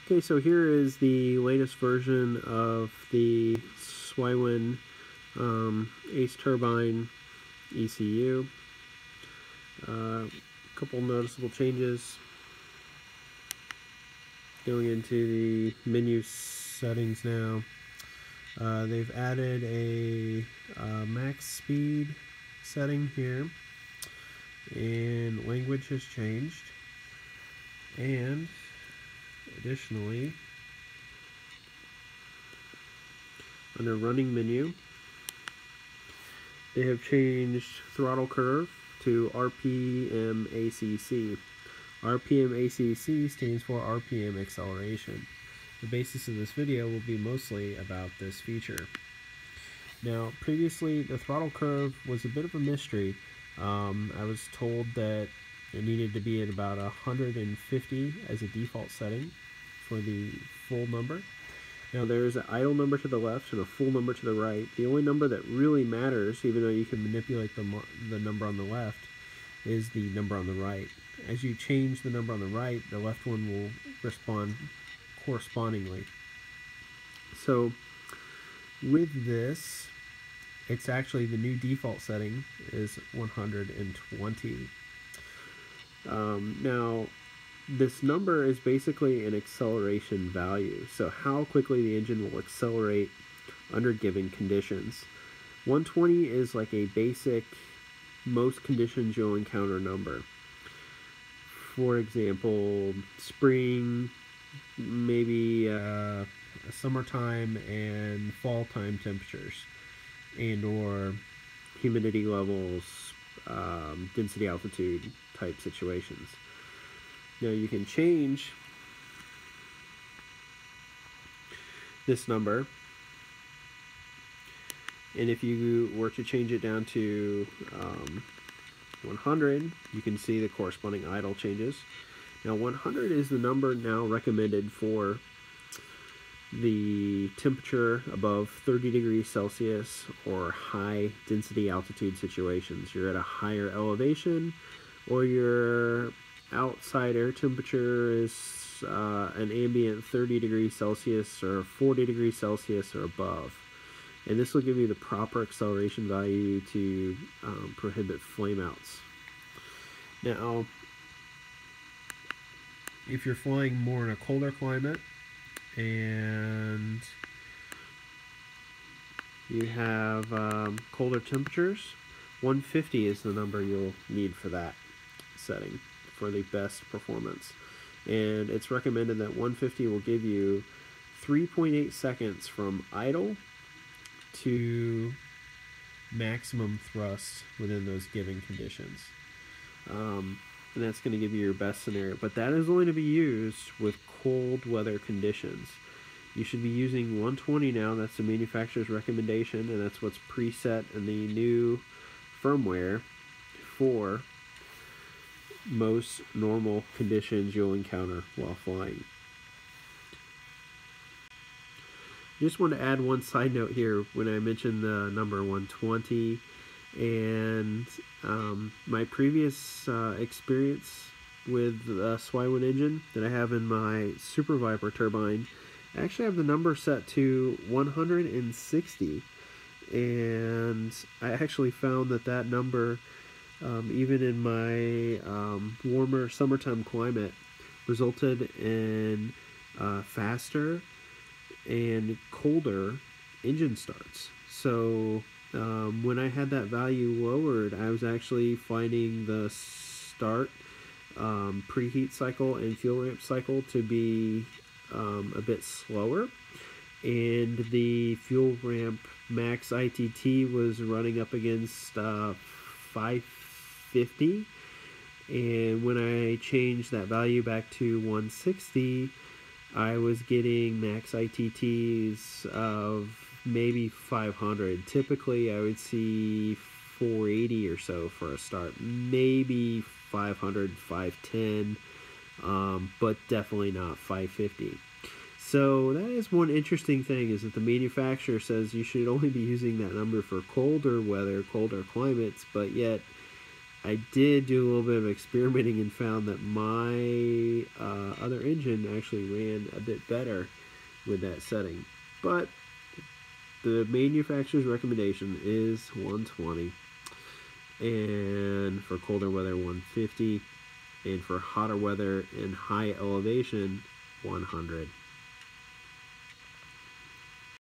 Okay, so here is the latest version of the Swiwin ACE Turbine ECU. A couple noticeable changes. Going into the menu settings now. They've added a max speed setting here, and language has changed. And additionally, under running menu, they have changed throttle curve to RPM ACC. RPM ACC stands for RPM acceleration. The basis of this video will be mostly about this feature. Now, previously, the throttle curve was a bit of a mystery. I was told that it needed to be at about 150 as a default setting for the full number. Now, there's an idle number to the left and a full number to the right. The only number that really matters, even though you can manipulate the number on the left, is the number on the right. As you change the number on the right, the left one will respond correspondingly. So with this, it's actually the new default setting is 120. Now, this number is basically an acceleration value, so how quickly the engine will accelerate under given conditions. 120 is like a basic, most conditions you'll encounter number. For example, spring, maybe summertime and fall time temperatures, and or humidity levels, density altitude type situations. Now you can change this number, and if you were to change it down to 100, you can see the corresponding idle changes. Now 100 is the number now recommended for the temperature above 30 degrees Celsius or high density altitude situations. You're at a higher elevation, or your outside air temperature is an ambient 30 degrees Celsius or 40 degrees Celsius or above. And this will give you the proper acceleration value to prohibit flameouts. Now, if you're flying more in a colder climate and you have colder temperatures, 150 is the number you'll need for that setting for the best performance. And it's recommended that 150 will give you 3.8 seconds from idle to maximum thrust within those given conditions. And that's going to give you your best scenario. But that is only to be used with cold weather conditions. You should be using 120 now. That's the manufacturer's recommendation, and that's what's preset in the new firmware for most normal conditions you'll encounter while flying. Just want to add one side note here when I mentioned the number 120 and my previous experience with the Swiwin engine that I have in my Super Viper turbine. I actually have the number set to 160, and I actually found that number, even in my warmer summertime climate, resulted in faster and colder engine starts. So when I had that value lowered, I was actually finding the start preheat cycle and fuel ramp cycle to be a bit slower, and the fuel ramp max ITT was running up against 550, and when I changed that value back to 160, I was getting max ITTs of maybe 500. Typically, I would see 480 or so for a start, maybe 500, 510, but definitely not 550. So that is one interesting thing, is that the manufacturer says you should only be using that number for colder weather, colder climates, but yet I did do a little bit of experimenting and found that my other engine actually ran a bit better with that setting. But the manufacturer's recommendation is 120, and for colder weather 150, and for hotter weather and high elevation 100.